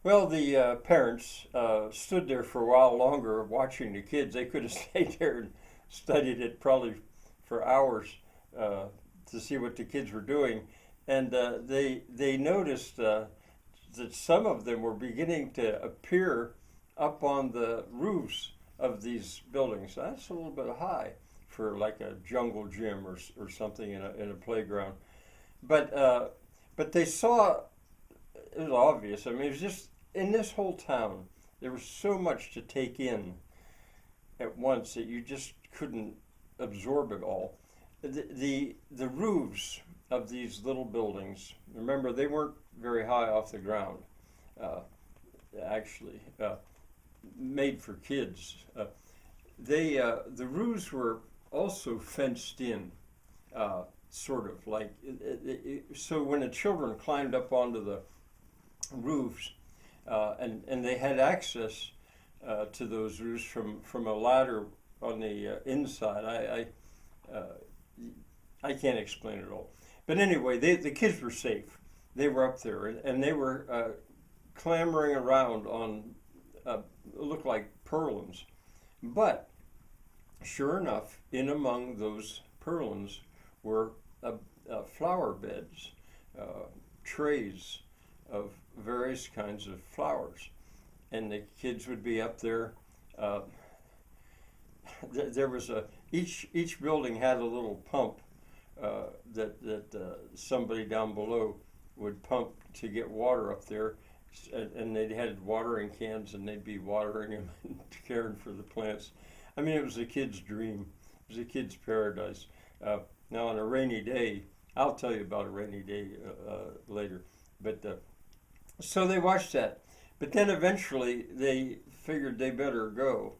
Well, the parents stood there for a while longer watching the kids. They could have stayed there and studied it probably for hours uh, to see what the kids were doing. And they noticed that some of them were beginning to appear up on the roofs of these buildings. That's a little bit high for like a jungle gym or something in a playground. But uh, but they saw it was obvious. I mean, it was just in this whole town, there was so much to take in at once that you just couldn't absorb it all. The roofs of these little buildings, remember, they weren't very high off the ground, uh, actually, made for kids. The roofs were also fenced in, sort of like, so when the children climbed up onto the roofs, and they had access to those roofs from a ladder on the inside. I can't explain it all, but anyway, the kids were safe. They were up there, and they were clambering around on looked like purlins, but sure enough, in among those purlins were flower beds, uh, trays of various kinds of flowers, and the kids would be up there. Uh, there was each building had a little pump that somebody down below would pump to get water up there, and they had watering cans, and they'd be watering them and caring for the plants. I mean, it was a kid's dream. It was a kid's paradise. Now, on a rainy day, I'll tell you about a rainy day later, but so they watched that. But then eventually they figured they better go.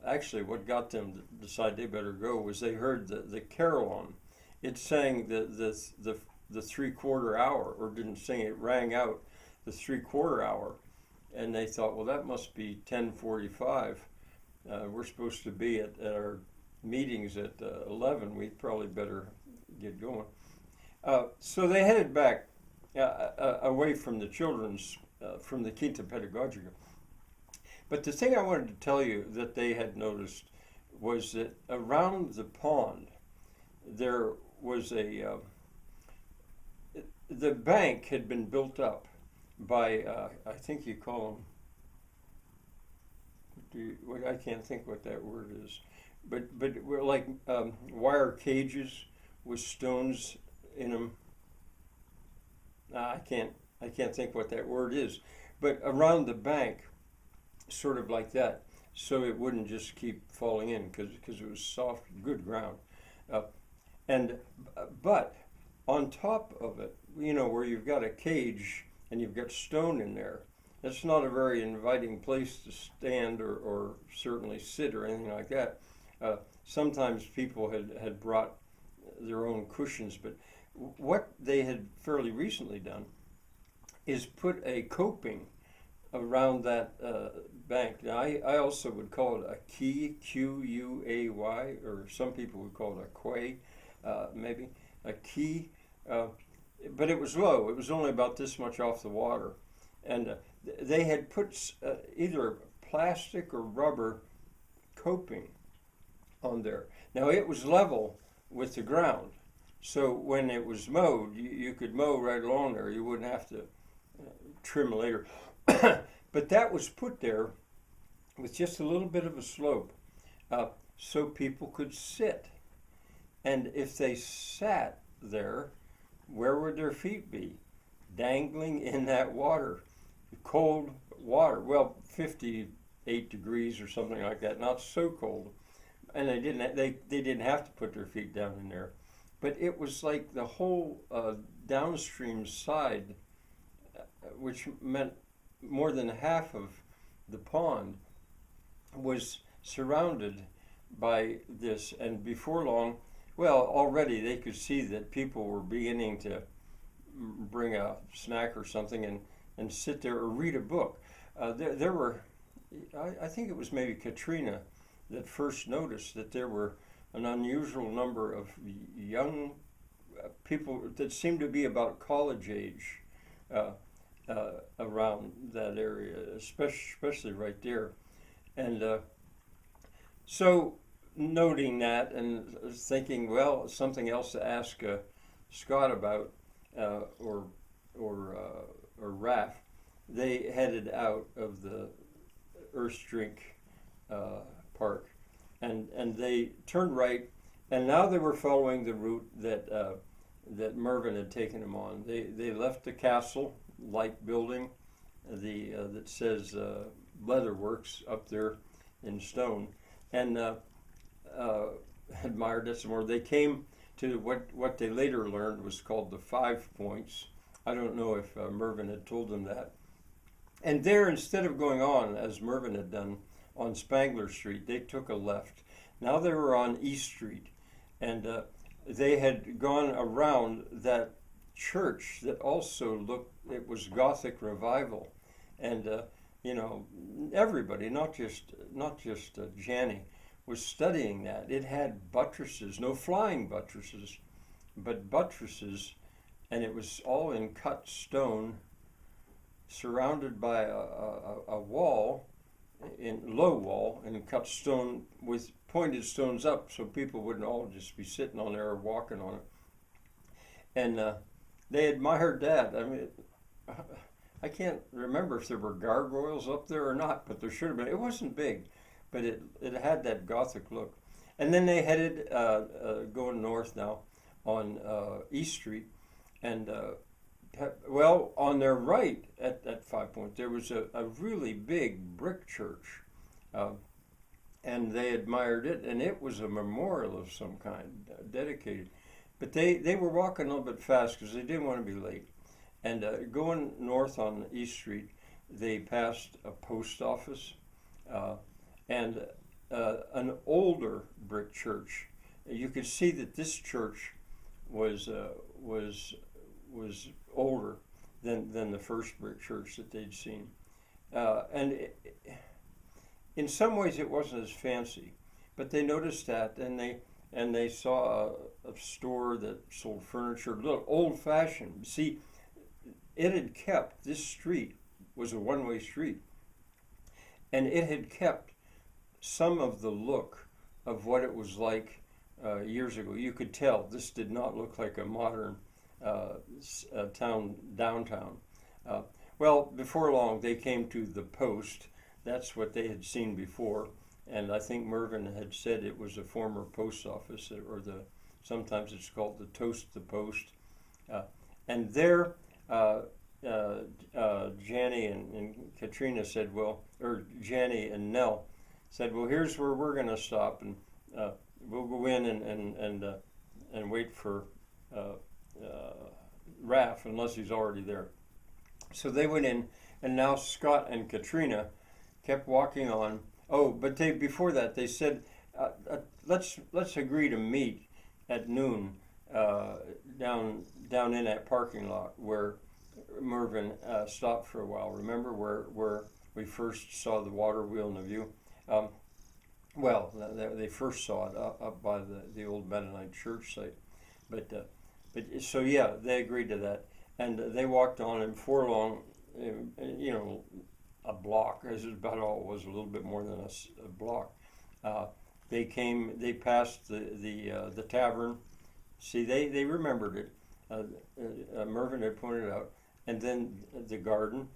Actually, what got them to decide they better go was they heard the carillon. It sang the 3/4 hour, or didn't sing, it rang out the 3/4 hour. And they thought, well, that must be 10:45. We're supposed to be at our meetings at 11. We probably better get going. So they headed back away from the children's, from the Quinta Pedagogica. But the thing I wanted to tell you that they had noticed was that around the pond there was the bank had been built up by, I think you call them, I can't think what that word is, but we're like wire cages with stones in them. I can't think what that word is, but around the bank, sort of like that, so it wouldn't just keep falling in because it was soft, good ground. Uh, and but on top of it, where you've got a cage and you've got stone in there, that's not a very inviting place to stand or certainly sit or anything like that. Sometimes people had brought their own cushions, but what they had fairly recently done is put a coping around that bank. Now, I also would call it a quay, Quay, or some people would call it a quay, maybe, a quay. Uh, but it was low. It was only about this much off the water. And they had put either plastic or rubber coping on there. Now, it was level with the ground. So when it was mowed, you could mow right along there. You wouldn't have to trim later. But that was put there with just a little bit of a slope, so people could sit. And if they sat there, where would their feet be? Dangling in that water, cold water. Well, 58 degrees or something like that, not so cold. And they didn't have to put their feet down in there. But it was like the whole downstream side, which meant more than half of the pond was surrounded by this. And before long, well, already they could see that people were beginning to bring a snack or something and sit there or read a book. There were, I think it was maybe Katrina that first noticed that there were an unusual number of young people that seemed to be about college age, uh, around that area, especially right there. And so, noting that and thinking, well, something else to ask Scott about, or Raf, they headed out of the Earth's Drink park, and they turned right, and now they were following the route that Mervyn had taken them on. They left the castle-like building, that says Leatherworks up there in stone, and admired it some more. They came to what they later learned was called the 5 Points. I don't know if Mervyn had told them that. And there, instead of going on, as Mervyn had done, on Spangler Street, they took a left. Now they were on East Street, and they had gone around that church that also looked, it was Gothic revival. And, you know, everybody, not just Janney, was studying that. It had buttresses, no flying buttresses, but buttresses, and it was all in cut stone, surrounded by a wall, low wall, and cut stone with pointed stones up, so people wouldn't all just be sitting on there or walking on it. And they admired that. I mean, I can't remember if there were gargoyles up there or not, but there should have been. It wasn't big, but it had that Gothic look. And then they headed, going north now, on East Street, and well, on their right at 5 Point, there was a really big brick church, and they admired it, and it was a memorial of some kind, dedicated. But they were walking a little bit fast because they didn't want to be late. And going north on East Street, they passed a post office and an older brick church. You could see that this church was older than the first brick church that they'd seen. And in some ways it wasn't as fancy, but they noticed that, and they saw a store that sold furniture, a little old-fashioned. See, it had kept, this street was a one-way street, and it had kept some of the look of what it was like years ago. You could tell this did not look like a modern downtown. Well, before long, they came to the Post. That's what they had seen before, and I think Mervyn had said it was a former post office, or sometimes it's called the Toast the Post. And there, Janney and Katrina said, well, or Janney and Nell said, well, here's where we're going to stop, and we'll go in and wait for Raf, unless he's already there. So they went in, and now Scott and Katrina kept walking on. Oh, but before that they said, let's agree to meet at noon down in that parking lot where Mervyn stopped for a while. Remember where we first saw the water wheel in the view? Well, they first saw it up by the old Mennonite church site, but so yeah, they agreed to that, and they walked on, and before long, you know, a block, as is about all it was, a little bit more than a block. They passed the tavern. See, they remembered it. Mervyn had pointed out, and then the garden,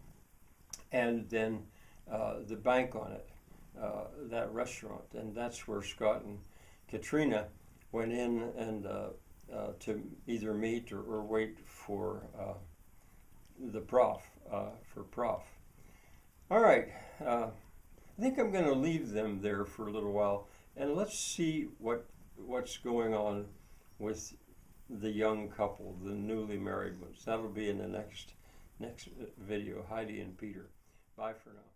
and then the bank on it, that restaurant, and that's where Scott and Katrina went in and to either meet or wait for the prof, for Prof. All right, I think I'm going to leave them there for a little while, and let's see what's going on with the young couple, the newly married ones. That'll be in the next video, Heidi and Peter. Bye for now.